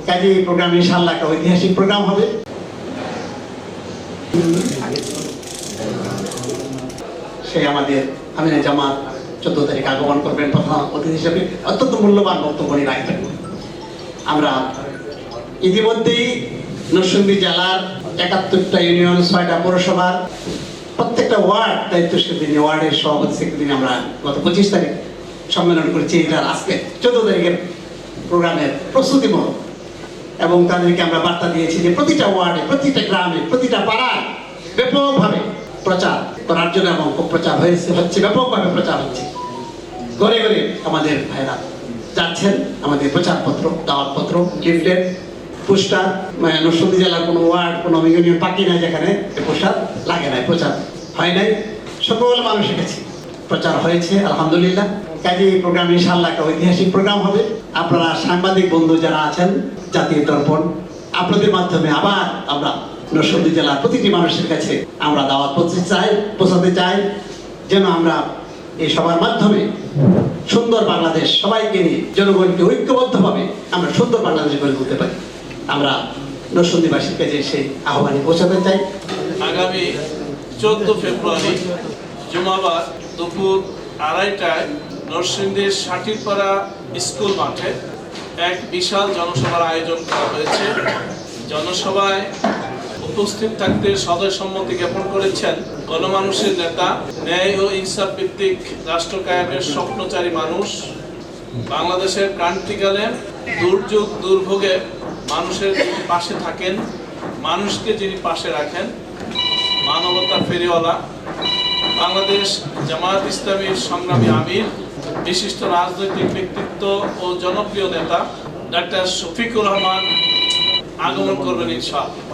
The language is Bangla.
কাজে এই প্রোগ্রাম ইনশাআল্লাহ একটা ঐতিহাসিক প্রোগ্রাম হবে। সে আমাদের আমিনে জামাত 14 তারিখ আগমন করবেন প্রধান অতিথি হিসেবে, অত্যন্ত মূল্যবান বক্তব্য নিয়ে রাখবেন। আমরা ইতিমধ্যেই নরসিংদী জেলার 71টা ইউনিয়ন, 6টা পৌরসভার প্রত্যেকটা ওয়ার্ড দায়িত্বশীল দিনে ওয়ার্ডের সভাপতি সেক্রেটারি আমরা গত 25 তারিখ সম্মেলন করেছি। এটার আজকে 14 তারিখের প্রোগ্রামের প্রস্তুতিমূলক, এবং তাদেরকে আমরা বার্তা দিয়েছি যে প্রতিটা ওয়ার্ডে, প্রতিটা গ্রামে, প্রতিটা পাড়ায় ব্যাপকভাবে প্রচার করার জন্য, এবং প্রচার হচ্ছে ব্যাপকভাবে প্রচার হচ্ছে। ঘরে ঘরে আমাদের ভাইরা যাচ্ছেন, আমাদের প্রচারপত্র, দাওয়াতপত্র, লিফলেট, পোস্টার। নরসিংদী জেলার কোনো ওয়ার্ড, কোনো ইউনিয়ন বাকি নাই যেখানে পোস্টার লাগে নাই, প্রচার হয় নাই। সকল মানুষের কাছে প্রচার হয়েছে আলহামদুলিল্লাহ। কাজে এই প্রোগ্রাম ইনশাআল্লাহ একটা ঐতিহাসিক প্রোগ্রাম হবে। আপনারা সাংবাদিক বন্ধু যারা আছেন, জাতীয় দর্পণ, আপনাদের মাধ্যমে আবার আমরা নরসিংদী জেলার প্রতিটি মানুষের কাছে আমরা দাওয়াত পৌঁছাতে চাই, যেন আমরা এই সবার মাধ্যমে সুন্দর বাংলাদেশ, সবাইকে নিয়ে জনগণকে ঐক্যবদ্ধভাবে আমরা সুন্দর বাংলাদেশ গড়ে তুলতে পারি। আমরা নরসিংদীবাসীর কাছে সেই আহ্বানে পৌঁছাতে চাই। আগামী 14 ফেব্রুয়ারি জুমাবার দুপুর 2:30টায় নরসিংদীর সাটিরপাড়া স্কুল মাঠে এক বিশাল জনসভার আয়োজন করা হয়েছে। জনসভায় উপস্থিত থাকতে সদয় সম্মতি জ্ঞাপন করেছেন গণমানুষের নেতা, ন্যায় ও ইনসাফ ভিত্তিক রাষ্ট্র কায়েমের স্বপ্নচারী মানুষ, বাংলাদেশের ক্রান্তিকালে দুর্যোগ দুর্ভোগে মানুষের পাশে থাকেন, মানুষকে যিনি পাশে রাখেন, মানবতার ফেরিওয়ালা, বাংলাদেশ জামায়াত ইসলামীর সংগ্রামী আমির, বিশিষ্ট রাজনৈতিক ব্যক্তিত্ব ও জনপ্রিয় নেতা ডাক্তার শফিকুর রহমান আগমন করবেন ইনশাআল্লাহ।